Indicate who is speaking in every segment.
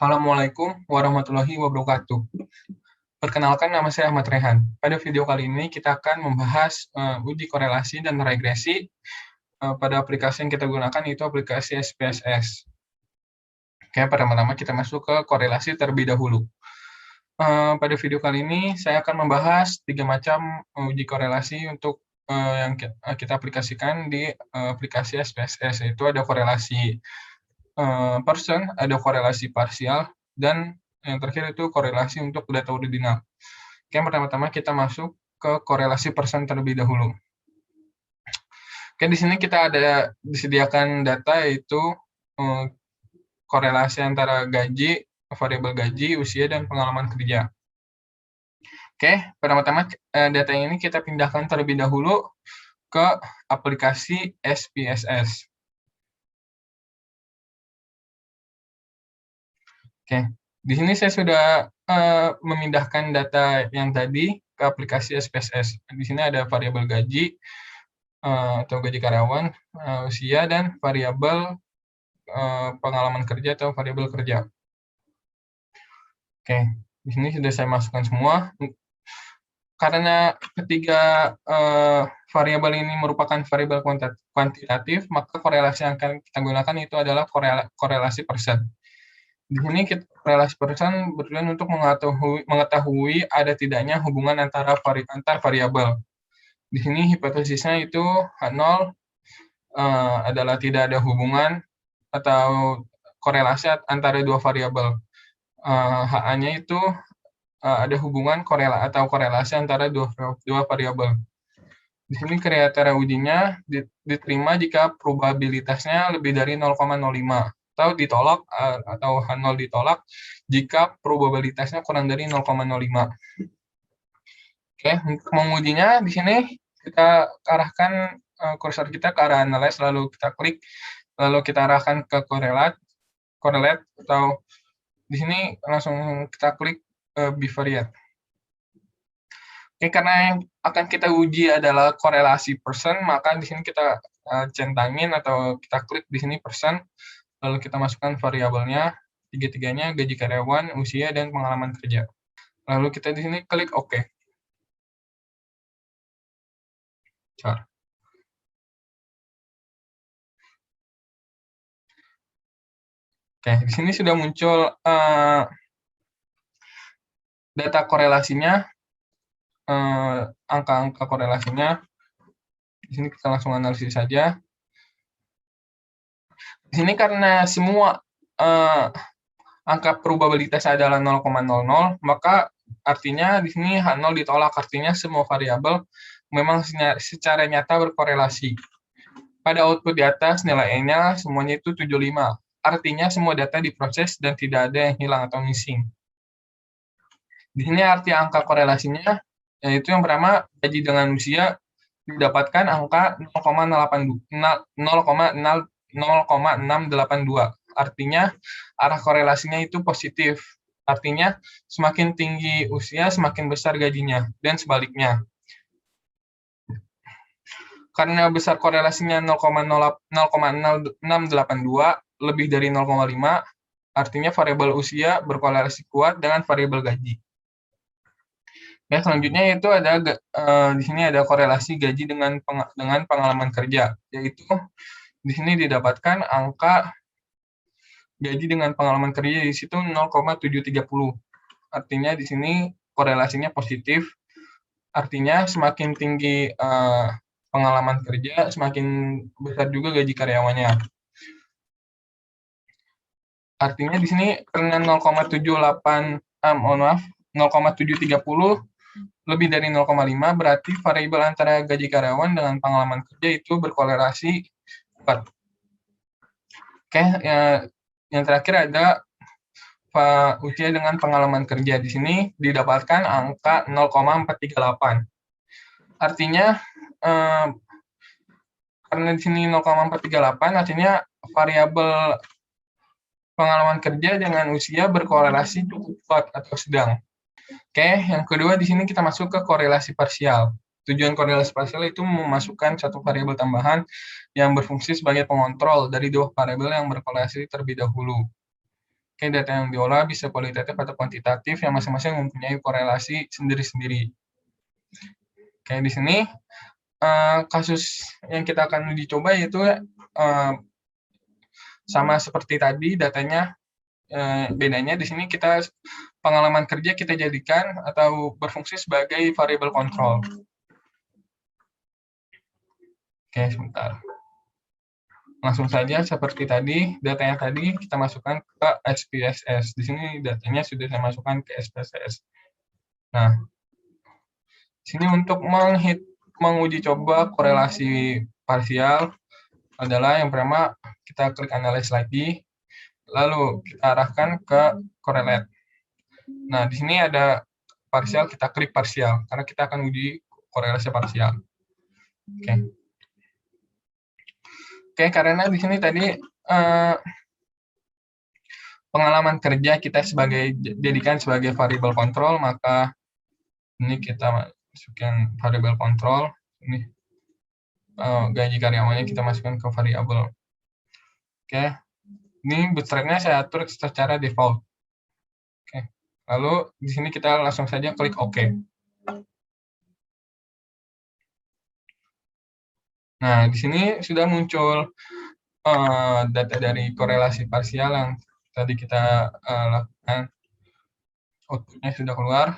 Speaker 1: Assalamualaikum warahmatullahi wabarakatuh. Perkenalkan, nama saya Ahmad Rehan. Pada video kali ini kita akan membahas uji korelasi dan regresi pada aplikasi yang kita gunakan, itu aplikasi SPSS. Oke, pertama-tama kita masuk ke korelasi terlebih dahulu. Pada video kali ini saya akan membahas 3 macam uji korelasi untuk yang kita aplikasikan di aplikasi SPSS, yaitu ada korelasi person, ada korelasi parsial, dan yang terakhir itu korelasi untuk data ordinal. Oke, pertama-tama kita masuk ke korelasi person terlebih dahulu. Oke, di sini kita ada disediakan data, yaitu korelasi antara gaji, variabel gaji, usia, dan pengalaman kerja. Oke, pertama-tama data ini kita pindahkan terlebih dahulu ke aplikasi SPSS. Oke, di sini saya sudah memindahkan data yang tadi ke aplikasi SPSS. Di sini ada variabel gaji atau gaji karyawan, usia, dan variabel pengalaman kerja atau variabel kerja. Oke, di sini sudah saya masukkan semua. Karena ketiga variabel ini merupakan variabel kuantitatif, maka korelasi yang akan kita gunakan itu adalah korelasi persen. Di sini korelasi persen bertujuan untuk mengetahui ada tidaknya hubungan antar variabel. Di sini hipotesisnya itu H0 adalah tidak ada hubungan atau korelasi antara dua variabel. HA-nya itu ada hubungan korelasi antara dua variabel. Di sini kriteria ujinya diterima jika probabilitasnya lebih dari 0,05. Atau ditolak atau H0 ditolak jika probabilitasnya kurang dari 0,05. Oke, untuk mengujinya di sini kita arahkan kursor kita ke arah analyze, lalu kita klik, lalu kita arahkan ke correlate atau di sini langsung kita klik bivariate. Oke, karena yang akan kita uji adalah korelasi persen, maka di sini kita centangin atau kita klik di sini persen. Lalu kita masukkan variabelnya, tiga-tiganya, gaji karyawan, usia, dan pengalaman kerja. Lalu kita di sini klik OK. Oke, di sini sudah muncul data korelasinya, angka-angka korelasinya. Di sini kita langsung analisis saja. Di sini karena semua angka probabilitas adalah 0,00, maka artinya di sini H0 ditolak, artinya semua variabel memang secara nyata berkorelasi. Pada output di atas nilainya semuanya itu 75, artinya semua data diproses dan tidak ada yang hilang atau missing. Di sini arti angka korelasinya, yaitu yang pertama, gaji dengan usia didapatkan angka 0,682. Artinya arah korelasinya itu positif. Artinya semakin tinggi usia, semakin besar gajinya, dan sebaliknya. Karena besar korelasinya 0,0682 lebih dari 0,5, artinya variabel usia berkorelasi kuat dengan variabel gaji. Ya, selanjutnya itu ada di sini ada korelasi gaji dengan pengalaman kerja, yaitu di sini didapatkan angka gaji dengan pengalaman kerja di situ 0,730. Artinya di sini korelasinya positif. Artinya semakin tinggi pengalaman kerja, semakin besar juga gaji karyawannya. Artinya di sini karena 0,730 lebih dari 0,5, berarti variabel antara gaji karyawan dengan pengalaman kerja itu berkorelasi kuat. Oke, yang terakhir ada usia dengan pengalaman kerja. Di sini didapatkan angka 0,438. Artinya karena di sini 0,438, artinya variabel pengalaman kerja dengan usia berkorelasi cukup kuat atau sedang. Oke, yang kedua di sini kita masuk ke korelasi parsial. Tujuan korelasi parsial itu memasukkan satu variabel tambahan yang berfungsi sebagai pengontrol dari dua variabel yang berkorelasi terlebih dahulu. Oke, data yang diolah bisa kualitatif atau kuantitatif yang masing-masing mempunyai korelasi sendiri-sendiri. Oke, di sini kasus yang kita akan uji coba yaitu sama seperti tadi datanya, bedanya di sini kita pengalaman kerja kita jadikan atau berfungsi sebagai variable control. Oke, sebentar. Langsung saja seperti tadi, data yang tadi kita masukkan ke SPSS. Di sini datanya sudah saya masukkan ke SPSS. Nah, di sini untuk menguji coba korelasi parsial adalah yang pertama kita klik analyze lagi, lalu kita arahkan ke correlate. Nah, di sini ada parsial, kita klik parsial karena kita akan uji korelasi parsial. Oke. Oke, karena di sini tadi pengalaman kerja kita jadikan sebagai variable control, maka ini kita masukkan variable control. Ini gaji karyawannya kita masukkan ke variable. Oke, ini bootstrap-nya saya atur secara default. Oke, lalu di sini kita langsung saja klik OK. Nah, di sini sudah muncul data dari korelasi parsial yang tadi kita lakukan. Outputnya sudah keluar.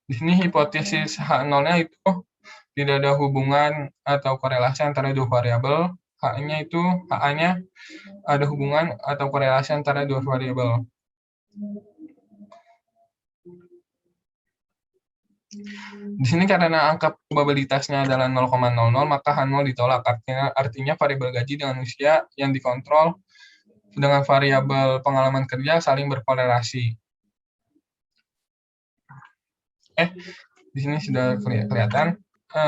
Speaker 1: Di sini hipotesis H0-nya itu tidak ada hubungan atau korelasi antara dua variabel. HA-nya ada hubungan atau korelasi antara dua variabel. Di sini karena angka probabilitasnya adalah 0,00, maka H0 ditolak. Artinya variabel gaji dengan usia yang dikontrol dengan variabel pengalaman kerja saling berkorelasi. Di sini sudah kelihatan.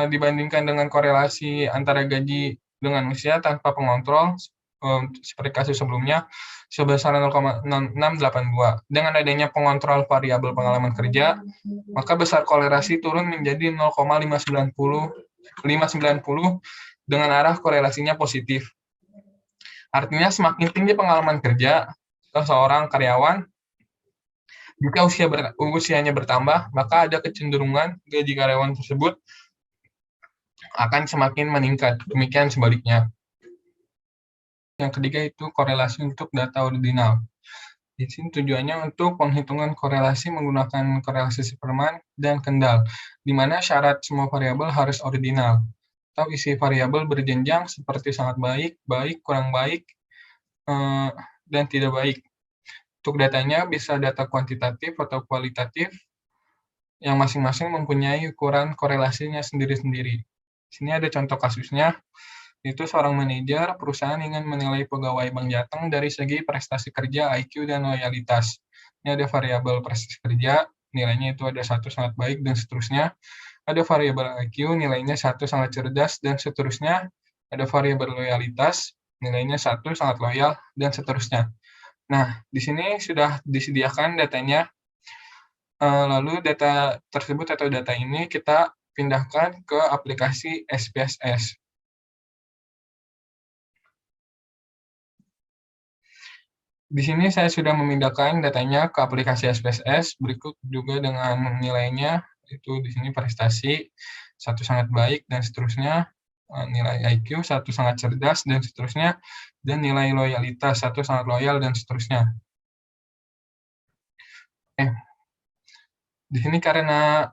Speaker 1: Dibandingkan dengan korelasi antara gaji dengan usia tanpa pengontrol, seperti kasus sebelumnya, sebesar 0,682. Dengan adanya pengontrol variabel pengalaman kerja, maka besar korelasi turun menjadi 0,590 dengan arah korelasinya positif. Artinya semakin tinggi pengalaman kerja seorang karyawan, jika usianya bertambah, maka ada kecenderungan gaji karyawan tersebut akan semakin meningkat. Demikian sebaliknya. Yang ketiga itu korelasi untuk data ordinal. Di sini tujuannya untuk penghitungan korelasi menggunakan korelasi Superman dan Kendall, di mana syarat semua variabel harus ordinal, atau isi variabel berjenjang seperti sangat baik, baik, kurang baik, dan tidak baik. Untuk datanya bisa data kuantitatif atau kualitatif, yang masing-masing mempunyai ukuran korelasinya sendiri-sendiri. Di sini ada contoh kasusnya. Itu seorang manajer perusahaan ingin menilai pegawai bank jateng dari segi prestasi kerja, IQ, dan loyalitas. Ini ada variabel prestasi kerja, nilainya itu ada 1 sangat baik, dan seterusnya. Ada variabel IQ, nilainya 1 sangat cerdas, dan seterusnya. Ada variabel loyalitas, nilainya 1 sangat loyal, dan seterusnya. Nah, di sini sudah disediakan datanya. Lalu data tersebut atau data ini kita pindahkan ke aplikasi SPSS. Di sini saya sudah memindahkan datanya ke aplikasi SPSS, berikut juga dengan nilainya, itu di sini prestasi, 1 sangat baik, dan seterusnya, nilai IQ, 1 sangat cerdas, dan seterusnya, dan nilai loyalitas, 1 sangat loyal, dan seterusnya. Di sini karena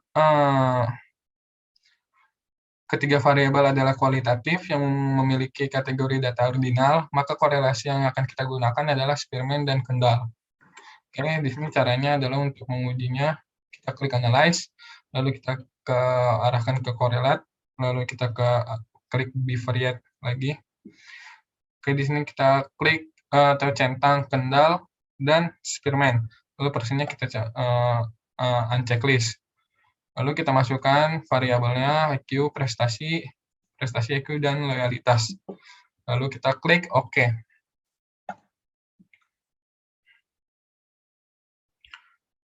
Speaker 1: ketiga variabel adalah kualitatif yang memiliki kategori data ordinal, maka korelasi yang akan kita gunakan adalah Spearman dan Kendall. Oke, di sini caranya adalah untuk mengujinya, kita klik analyze, lalu kita arahkan ke correlate, lalu kita klik bivariate lagi. Oke, di sini kita klik atau centang Kendall dan Spearman. Lalu versinya kita unchecklist. Lalu kita masukkan variabelnya IQ, prestasi IQ, dan loyalitas. Lalu kita klik OK.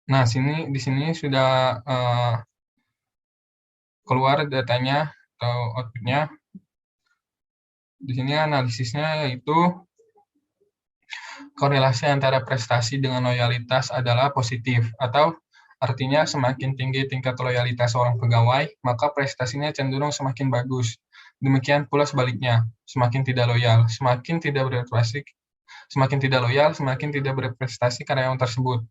Speaker 1: Nah, di sini sudah keluar datanya atau outputnya. Di sini analisisnya yaitu Korelasi antara prestasi dengan loyalitas adalah positif, atau artinya semakin tinggi tingkat loyalitas seorang pegawai, maka prestasinya cenderung semakin bagus. Demikian pula sebaliknya, semakin tidak loyal, semakin tidak berprestasi karyawan tersebut.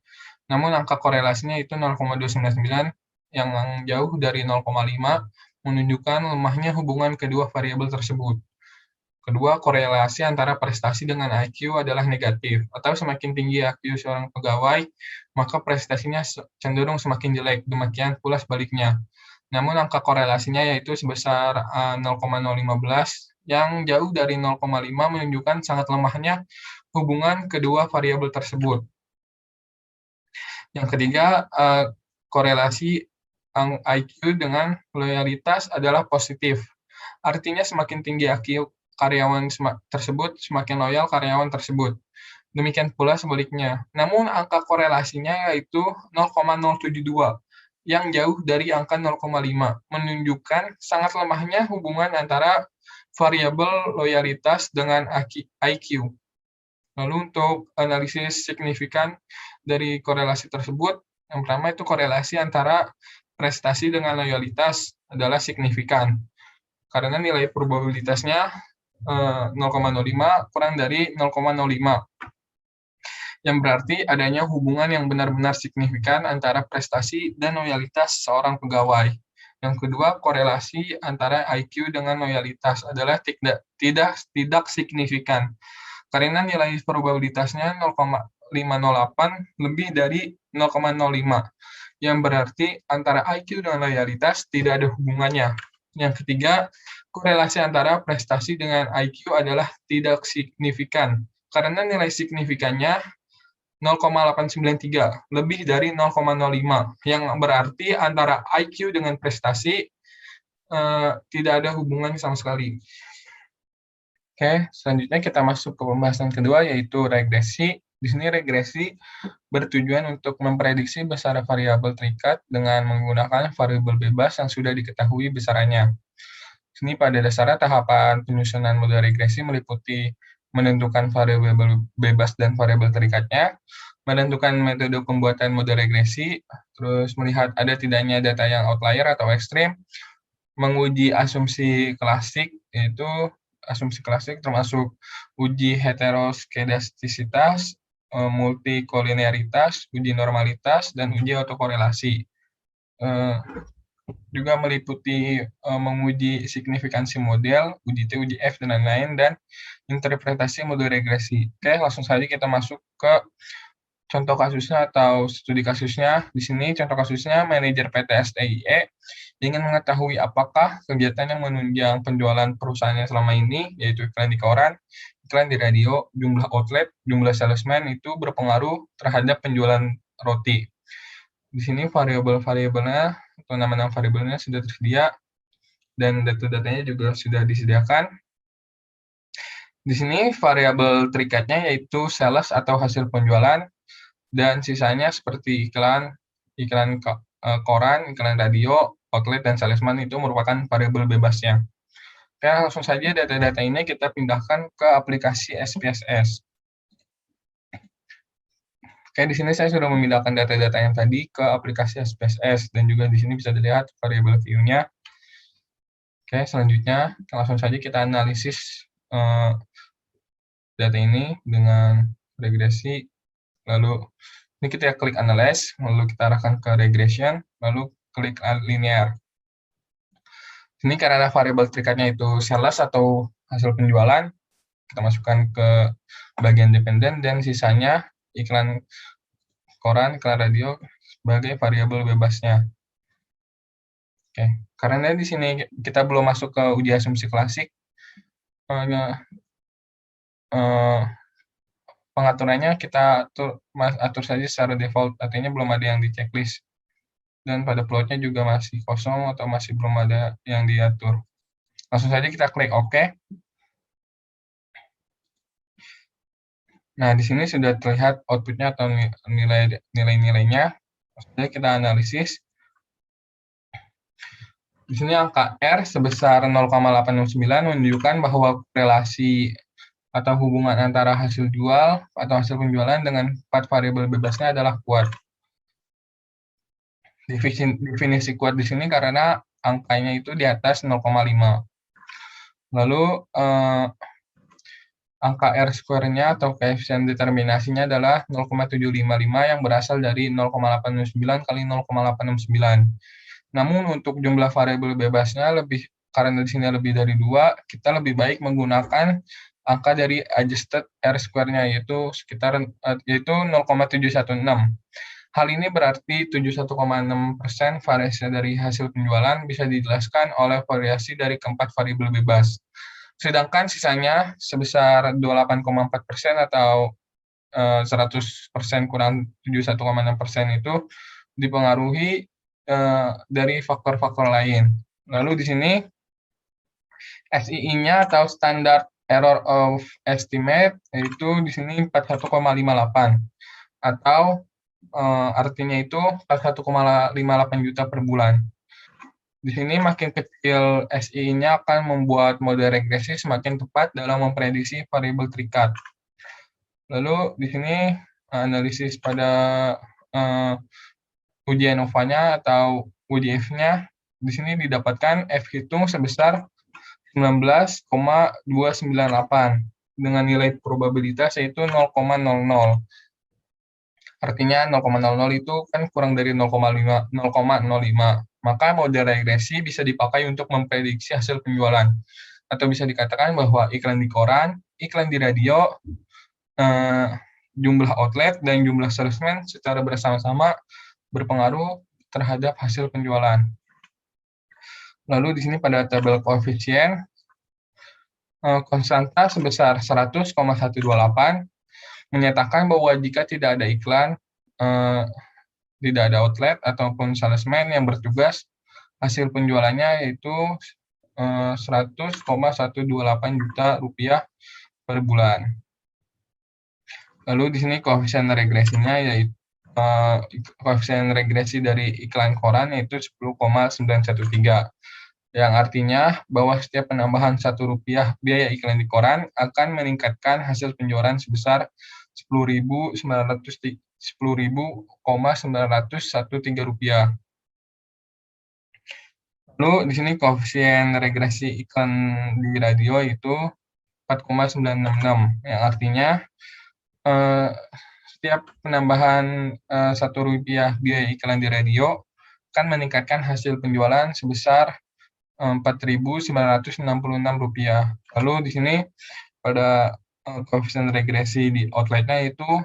Speaker 1: Namun angka korelasinya itu 0,299 yang jauh dari 0,5 menunjukkan lemahnya hubungan kedua variabel tersebut. Kedua, korelasi antara prestasi dengan IQ adalah negatif, atau semakin tinggi IQ seorang pegawai, maka prestasinya cenderung semakin jelek, demikian pula sebaliknya. Namun angka korelasinya yaitu sebesar 0,015, yang jauh dari 0,5 menunjukkan sangat lemahnya hubungan kedua variabel tersebut. Yang ketiga, korelasi IQ dengan loyalitas adalah positif. Artinya semakin tinggi IQ karyawan tersebut, semakin loyal karyawan tersebut. Demikian pula sebaliknya. Namun angka korelasinya yaitu 0,072, yang jauh dari angka 0,5, menunjukkan sangat lemahnya hubungan antara variabel loyalitas dengan IQ. Lalu untuk analisis signifikan dari korelasi tersebut, yang pertama itu korelasi antara prestasi dengan loyalitas adalah signifikan. Karena nilai probabilitasnya 0,05 kurang dari 0,05. Yang berarti adanya hubungan yang benar-benar signifikan antara prestasi dan loyalitas seorang pegawai. Yang kedua, korelasi antara IQ dengan loyalitas adalah tidak signifikan. Karena nilai probabilitasnya 0,508 lebih dari 0,05, yang berarti antara IQ dengan loyalitas tidak ada hubungannya. Yang ketiga, korelasi antara prestasi dengan IQ adalah tidak signifikan, karena nilai signifikannya 0,893, lebih dari 0,05, yang berarti antara IQ dengan prestasi tidak ada hubungan sama sekali. Oke, selanjutnya kita masuk ke pembahasan kedua, yaitu regresi. Di sini regresi bertujuan untuk memprediksi besar variabel terikat dengan menggunakan variabel bebas yang sudah diketahui besarannya. Di sini pada dasarnya tahapan penyusunan model regresi meliputi menentukan variabel bebas dan variabel terikatnya, menentukan metode pembuatan model regresi, terus melihat ada tidaknya data yang outlier atau ekstrim, menguji asumsi klasik, yaitu asumsi klasik termasuk uji heteroskedastisitas, multikolinearitas, uji normalitas, dan uji autokorelasi. Juga meliputi menguji signifikansi model, uji T, uji F, dan lain-lain, dan interpretasi model regresi. Oke, langsung saja kita masuk ke contoh kasusnya atau studi kasusnya. Di sini contoh kasusnya manajer PT STIE ingin mengetahui apakah kegiatan yang menunjang penjualan perusahaannya selama ini, yaitu iklan di koran, iklan di radio, jumlah outlet, jumlah salesman itu berpengaruh terhadap penjualan roti. Di sini variabel-variabelnya atau nama-nama variabelnya sudah tersedia dan data-datanya juga sudah disediakan. Di sini variabel terikatnya yaitu sales atau hasil penjualan, dan sisanya seperti iklan koran, iklan radio, outlet, dan salesman itu merupakan variabel bebasnya. Oke, langsung saja data-data ini kita pindahkan ke aplikasi SPSS. Oke, di sini saya sudah memindahkan data-data yang tadi ke aplikasi SPSS, dan juga di sini bisa dilihat variabel view-nya. Oke, selanjutnya langsung saja kita analisis data ini dengan regresi. Lalu ini kita klik analyze, lalu kita arahkan ke regression, lalu klik linear. Ini karena variabel terikatnya itu sales atau hasil penjualan, kita masukkan ke bagian dependen, dan sisanya iklan koran, iklan radio sebagai variabel bebasnya. Oke, karena di sini kita belum masuk ke uji asumsi klasik, pengaturannya kita atur saja secara default, artinya belum ada yang di checklist. Dan pada plotnya juga masih kosong atau masih belum ada yang diatur. Langsung saja kita klik OK. Nah, di sini sudah terlihat outputnya atau nilai-nilainya. Langsung saja kita analisis. Di sini angka R sebesar 0,809 menunjukkan bahwa relasi atau hubungan antara hasil jual atau hasil penjualan dengan 4 variabel bebasnya adalah kuat. Definisi kuat di sini karena angkanya itu di atas 0,5. Lalu angka R square-nya atau koefisien determinasinya adalah 0,755 yang berasal dari 0,869 kali 0,869. Namun untuk jumlah variabel bebasnya karena di sini lebih dari 2, kita lebih baik menggunakan angka dari adjusted R square-nya yaitu 0,716. Hal ini berarti 71,6% variasi dari hasil penjualan bisa dijelaskan oleh variasi dari keempat variabel bebas. Sedangkan sisanya sebesar 28,4% atau 100% kurang 71,6% itu dipengaruhi dari faktor-faktor lain. Lalu di sini SII-nya atau Standard Error of Estimate itu di sini 41,58 atau artinya itu 41,58 juta per bulan. Di sini makin kecil SII-nya akan membuat model regresi semakin tepat dalam memprediksi variabel terikat. Lalu di sini analisis pada uji ANOVA-nya atau UJF-nya di sini didapatkan F hitung sebesar 19,298 dengan nilai probabilitas yaitu 0,00. Artinya 0,00 itu kan kurang dari 0,05. Maka model regresi bisa dipakai untuk memprediksi hasil penjualan. Atau bisa dikatakan bahwa iklan di koran, iklan di radio, jumlah outlet, dan jumlah salesman secara bersama-sama berpengaruh terhadap hasil penjualan. Lalu di sini pada tabel koefisien, konstanta sebesar 100,128 menyatakan bahwa jika tidak ada iklan, tidak ada outlet ataupun salesman yang bertugas, hasil penjualannya yaitu 100,128 juta rupiah per bulan. Lalu di sini koefisien regresinya yaitu koefisien regresi dari iklan koran yaitu 10,913. Yang artinya bahwa setiap penambahan Rp1 biaya iklan di koran akan meningkatkan hasil penjualan sebesar Rp10.913. Lalu di sini koefisien regresi iklan di radio itu 4,966, yang artinya setiap penambahan Rp1 biaya iklan di radio akan meningkatkan hasil penjualan sebesar Rp4.966. Lalu di sini pada koefisien regresi di outletnya itu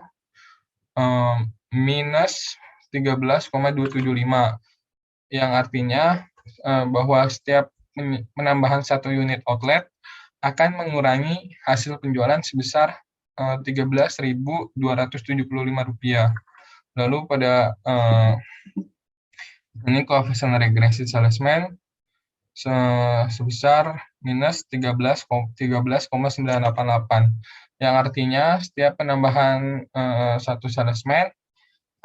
Speaker 1: minus 13,275, yang artinya bahwa setiap penambahan 1 unit outlet akan mengurangi hasil penjualan sebesar Rp13.275. Lalu pada ini koefisien regresi salesman sebesar minus 13,988, yang artinya setiap penambahan 1 salesman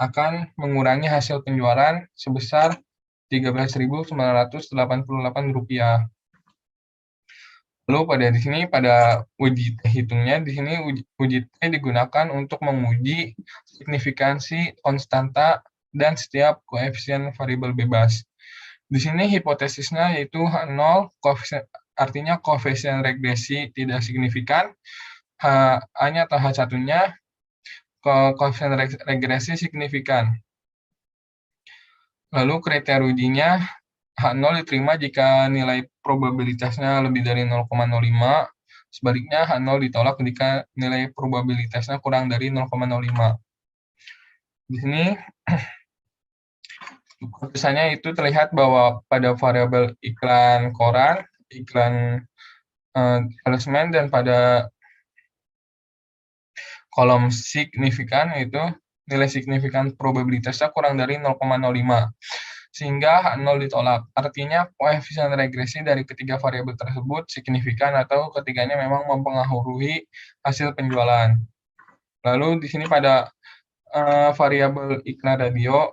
Speaker 1: akan mengurangi hasil penjualan sebesar Rp13.988. Lalu di sini pada uji T hitungnya, di sini uji T digunakan untuk menguji signifikansi konstanta dan setiap koefisien variabel bebas. Di sini hipotesisnya yaitu H0, artinya koefisien regresi tidak signifikan, H-nya atau H1-nya koefisien regresi signifikan. Lalu kriteria ujinya, H0 diterima jika nilai probabilitasnya lebih dari 0,05, sebaliknya H0 ditolak jika nilai probabilitasnya kurang dari 0,05. Di sini keputusannya itu terlihat bahwa pada variabel iklan koran, iklan salesman, dan pada kolom signifikan itu nilai signifikan probabilitasnya kurang dari 0,05, sehingga H0 ditolak. Artinya koefisien regresi dari ketiga variabel tersebut signifikan atau ketiganya memang mempengaruhi hasil penjualan. Lalu di sini pada variabel iklan radio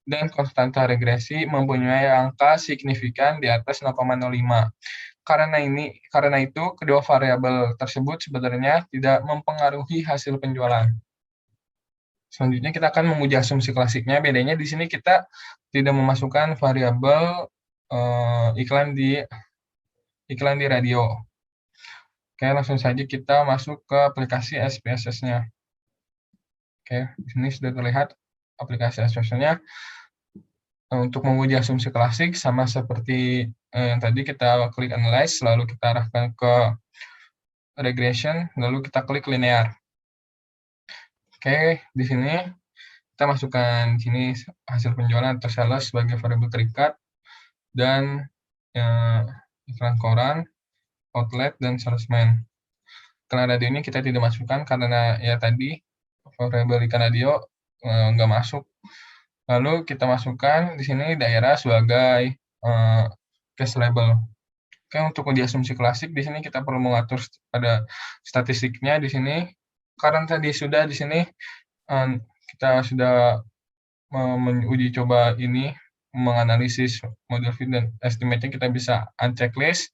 Speaker 1: dan konstanta regresi mempunyai angka signifikan di atas 0,05. Karena itu kedua variabel tersebut sebenarnya tidak mempengaruhi hasil penjualan. Selanjutnya kita akan menguji asumsi klasiknya. Bedanya di sini kita tidak memasukkan variabel iklan di radio. Oke, langsung saja kita masuk ke aplikasi SPSS-nya. Oke, di sini sudah terlihat aplikasi SPSS-nya. Untuk menguji asumsi klasik, sama seperti yang tadi, kita klik Analyze, lalu kita arahkan ke Regression, lalu kita klik Linear. Oke, di sini kita masukkan di sini hasil penjualan atau sales sebagai variabel terikat, dan iklan koran, outlet, dan salesman. Iklan radio ini kita tidak masukkan karena ya tadi variabel iklan radio nggak masuk. Lalu kita masukkan di sini daerah sebagai case label. Oke, untuk uji asumsi klasik di sini kita perlu mengatur pada statistiknya di sini. Karena tadi sudah di sini kita sudah menguji coba ini, menganalisis model fit dan estimate-nya, kita bisa unchecklist.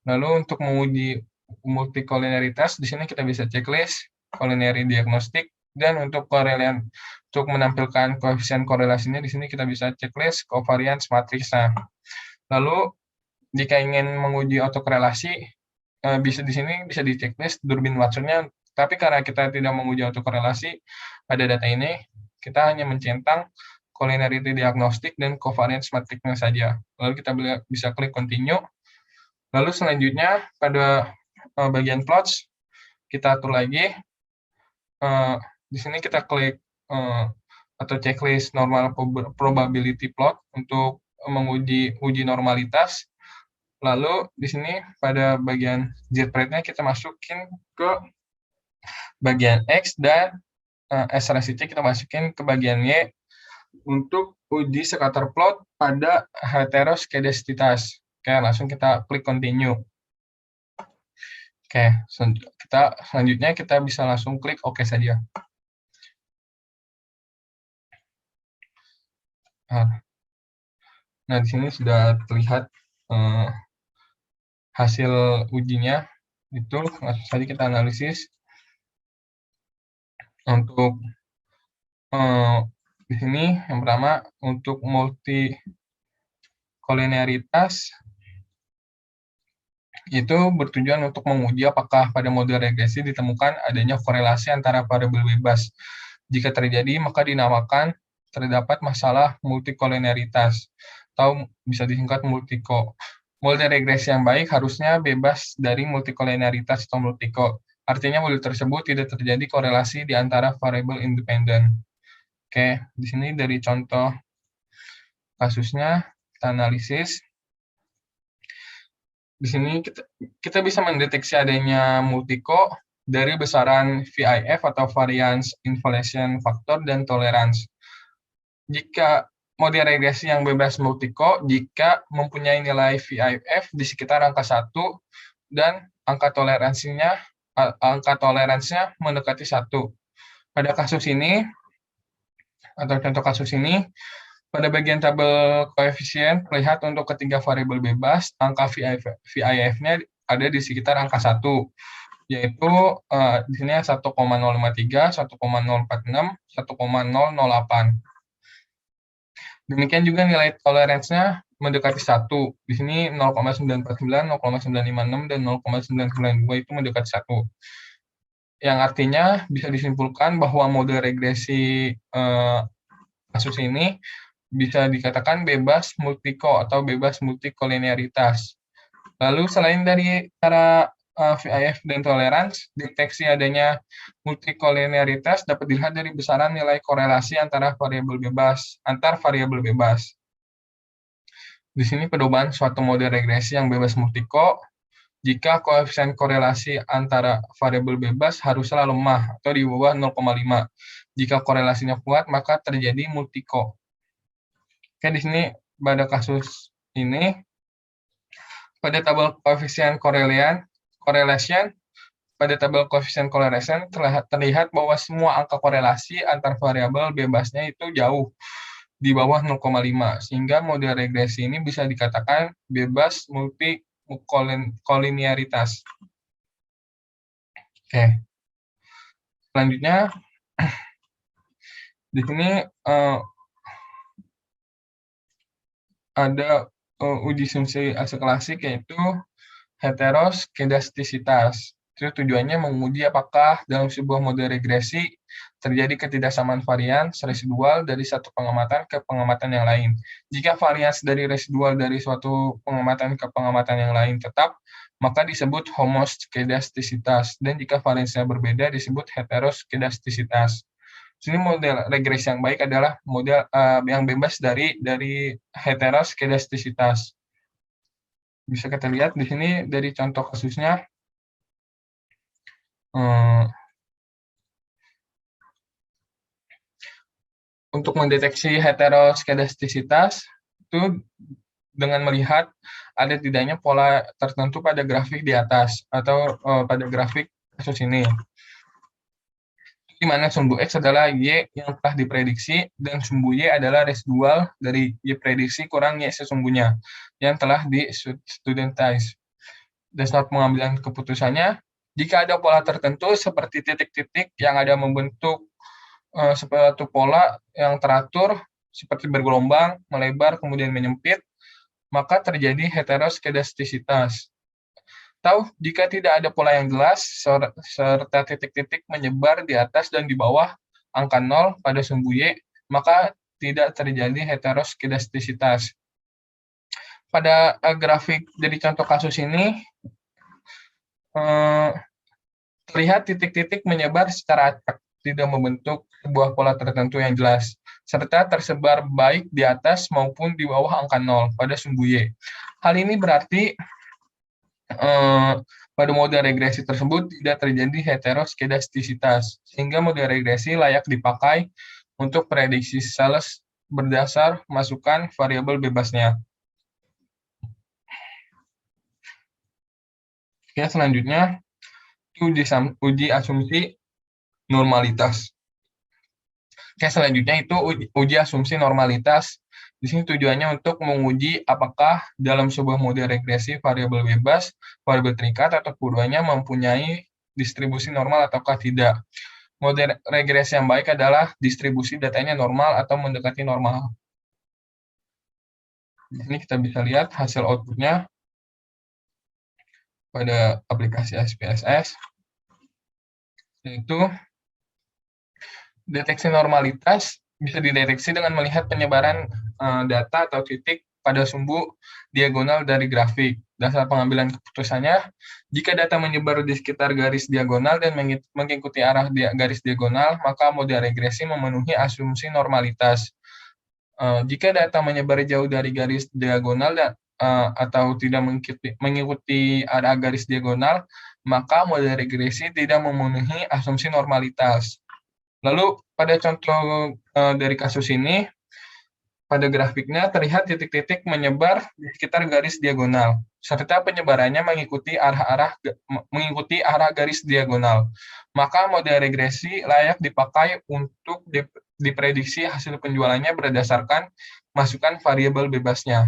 Speaker 1: Lalu untuk menguji multicollinearitas di sini kita bisa checklist, collinear diagnostic, dan untuk menampilkan koefisien korelasinya di sini kita bisa checklist covariance matrix. Lalu jika ingin menguji autokorelasi, bisa di sini bisa di checklist Durbin Watson-nya, tapi karena kita tidak menguji autokorelasi pada data ini, kita hanya mencentang collinearity diagnostic dan covariance matrix-nya saja. Lalu kita bisa klik continue. Lalu selanjutnya pada bagian plots, kita atur lagi. Di sini kita klik atau checklist normal probability plot untuk uji normalitas. Lalu di sini pada bagian Z-rate-nya kita masukin ke bagian X, dan SRSC kita masukin ke bagian Y untuk uji scatter plot pada heteroskedasticitas. Oke, langsung kita klik continue. Oke, selanjutnya kita bisa langsung klik OK saja. Nah, di sini sudah terlihat hasil ujinya. Itu langsung saja kita analisis. Untuk di sini yang pertama untuk multicollinearitas itu bertujuan untuk menguji apakah pada model regresi ditemukan adanya korelasi antara variabel bebas. Jika terjadi, maka dinamakan terdapat masalah multicollinearitas, atau bisa disingkat multico. Model regresi yang baik harusnya bebas dari multicollinearitas atau multico. Artinya model tersebut tidak terjadi korelasi di antara variabel independen. Oke, di sini dari contoh kasusnya kita analisis. Di sini kita bisa mendeteksi adanya multico dari besaran VIF atau variance inflation factor dan tolerance. Jika model regresi yang bebas multico jika mempunyai nilai VIF di sekitar angka 1 dan angka toleransinya mendekati 1. Pada kasus ini, atau contoh kasus ini, pada bagian tabel koefisien terlihat untuk ketiga variabel bebas, angka VIF-nya ada di sekitar angka 1, yaitu di sini 1,053, 1,046, 1,008. Demikian juga nilai toleransinya mendekati 1. Di sini 0,949, 0,956, dan 0,992 itu mendekati 1. Yang artinya bisa disimpulkan bahwa model regresi kasus ini bisa dikatakan bebas multico atau bebas multicollinearitas. Lalu selain dari cara VIF dan tolerance, deteksi adanya multicollinearitas dapat dilihat dari besaran nilai korelasi antar variabel bebas. Di sini pedoman suatu model regresi yang bebas multico, jika koefisien korelasi antara variabel bebas haruslah lemah atau di bawah 0,5. Jika korelasinya kuat, maka terjadi multico. Oke, di sini pada kasus ini, pada tabel koefisien correlation, pada tabel koefisien correlation terlihat bahwa semua angka korelasi antar variabel bebasnya itu jauh di bawah 0,5, sehingga model regresi ini bisa dikatakan bebas kolinearitas. Oke. Selanjutnya di sini ada uji asumsi klasik, yaitu heteroskedastisitas. Itu tujuannya menguji apakah dalam sebuah model regresi terjadi ketidaksamaan varians residual dari satu pengamatan ke pengamatan yang lain. Jika varians dari residual dari suatu pengamatan ke pengamatan yang lain tetap, maka disebut homoskedastisitas, dan jika variansnya berbeda disebut heteroskedastisitas. Sini model regresi yang baik adalah model yang bebas dari heteroskedastisitas. Bisa kita lihat di sini dari contoh kasusnya. Untuk mendeteksi heteroskedastisitas itu dengan melihat ada tidaknya pola tertentu pada grafik di atas atau pada grafik kasus ini, di mana sumbu X adalah Y yang telah diprediksi dan sumbu Y adalah residual dari Y prediksi kurang Y sesungguhnya yang telah di-studentize. Dan saat pengambilan keputusannya, jika ada pola tertentu seperti titik-titik yang ada membentuk suatu pola yang teratur seperti bergelombang, melebar, kemudian menyempit, maka terjadi heteroskedastisitas. Atau jika tidak ada pola yang jelas serta titik-titik menyebar di atas dan di bawah angka 0 pada sumbu Y, maka tidak terjadi heteroskedastisitas. Pada grafik dari contoh kasus ini, terlihat titik-titik menyebar secara acak, tidak membentuk sebuah pola tertentu yang jelas, serta tersebar baik di atas maupun di bawah angka 0 pada sumbu Y. Hal ini berarti pada model regresi tersebut tidak terjadi heteroskedastisitas, sehingga model regresi layak dipakai untuk prediksi sales berdasar masukan variabel bebasnya. Oke, selanjutnya uji asumsi normalitas. Oke, selanjutnya itu uji asumsi normalitas. Di sini tujuannya untuk menguji apakah dalam sebuah model regresi variabel bebas, variabel terikat, atau keduanya mempunyai distribusi normal ataukah tidak. Model regresi yang baik adalah distribusi datanya normal atau mendekati normal. Di sini kita bisa lihat hasil outputnya pada aplikasi SPSS, yaitu deteksi normalitas bisa dideteksi dengan melihat penyebaran data atau titik pada sumbu diagonal dari grafik. Dasar pengambilan keputusannya, jika data menyebar di sekitar garis diagonal dan mengikuti arah garis diagonal, maka model regresi memenuhi asumsi normalitas. Jika data menyebar jauh dari garis diagonal atau tidak mengikuti arah garis diagonal, maka model regresi tidak memenuhi asumsi normalitas. Lalu pada contoh dari kasus ini, pada grafiknya terlihat titik-titik menyebar di sekitar garis diagonal, serta penyebarannya mengikuti arah garis diagonal. Maka model regresi layak dipakai untuk diprediksi hasil penjualannya berdasarkan masukan variabel bebasnya.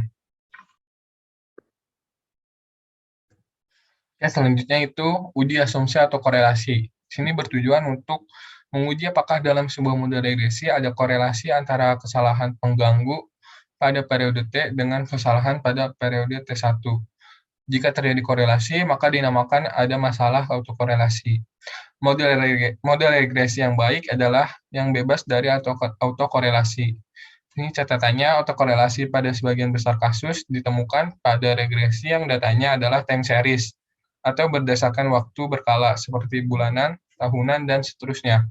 Speaker 1: Ya, selanjutnya itu uji asumsi atau korelasi. Sini bertujuan untuk menguji apakah dalam sebuah model regresi ada korelasi antara kesalahan pengganggu pada periode T dengan kesalahan pada periode T1. Jika terjadi korelasi, maka dinamakan ada masalah autokorelasi. Model regresi yang baik adalah yang bebas dari autokorelasi. Ini catatannya, autokorelasi pada sebagian besar kasus ditemukan pada regresi yang datanya adalah time series atau berdasarkan waktu berkala seperti bulanan, tahunan, dan seterusnya.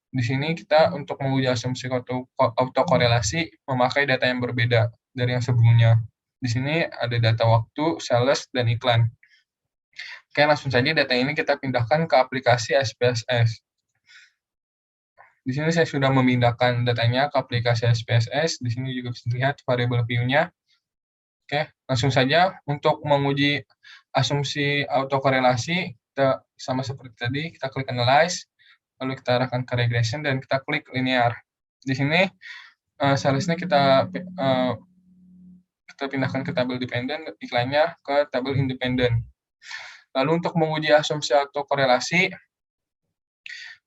Speaker 1: Di sini kita untuk menguji asumsi autokorelasi memakai data yang berbeda dari yang sebelumnya. Di sini ada data waktu, sales, dan iklan. Oke, langsung saja data ini kita pindahkan ke aplikasi SPSS. Di sini saya sudah memindahkan datanya ke aplikasi SPSS. Di sini juga bisa dilihat variable view-nya. Oke, langsung saja untuk menguji asumsi autokorelasi, kita sama seperti tadi, kita klik analyze, lalu kita arahkan ke regression, dan kita klik linear. Di sini salesnya kita kita pindahkan ke tabel dependen, iklannya ke tabel independen. Lalu untuk menguji asumsi autokorelasi,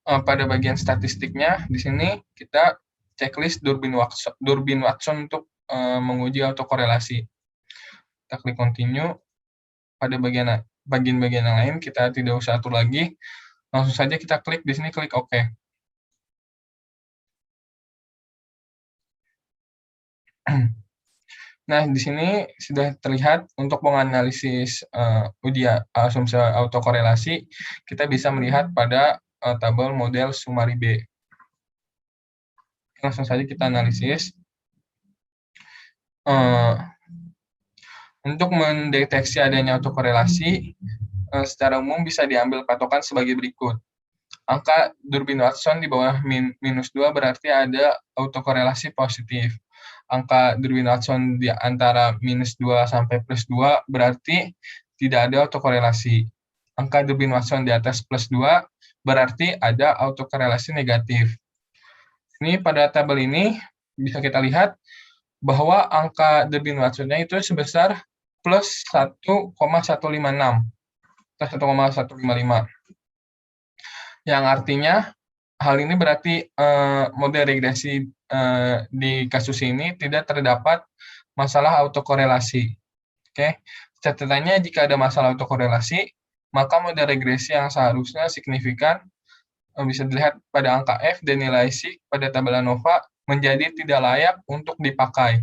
Speaker 1: pada bagian statistiknya, di sini kita checklist Durbin-Watson untuk menguji autokorelasi. Kita klik continue. Pada bagian-bagian yang lain kita tidak usah atur lagi. Langsung saja kita klik di sini, klik OK. Nah, di sini sudah terlihat untuk menganalisis uji asumsi autokorelasi, kita bisa melihat pada tabel model Sumari B. Langsung saja kita analisis. Untuk mendeteksi adanya autokorelasi, secara umum bisa diambil patokan sebagai berikut. Angka Durbin-Watson di bawah minus 2 berarti ada autokorelasi positif. Angka Durbin-Watson di antara minus 2 sampai plus 2 berarti tidak ada autokorelasi. Angka Durbin-Watson di atas plus 2 berarti ada autokorelasi negatif. Ini pada tabel ini bisa kita lihat bahwa angka Durbin-Watson-nya itu sebesar plus 1,156 plus 1,155. Yang artinya hal ini berarti model regresi di kasus ini tidak terdapat masalah autokorelasi. Oke, catatannya jika ada masalah autokorelasi, maka model regresi yang seharusnya signifikan bisa dilihat pada angka F dan nilai C pada tabel ANOVA menjadi tidak layak untuk dipakai.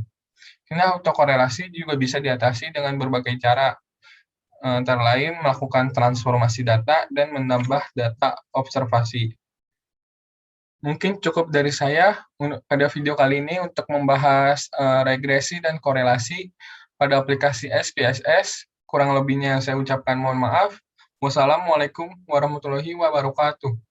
Speaker 1: Karena autokorelasi juga bisa diatasi dengan berbagai cara, antara lain melakukan transformasi data dan menambah data observasi. Mungkin cukup dari saya pada video kali ini untuk membahas regresi dan korelasi pada aplikasi SPSS. Kurang lebihnya saya ucapkan mohon maaf. Wassalamualaikum warahmatullahi wabarakatuh.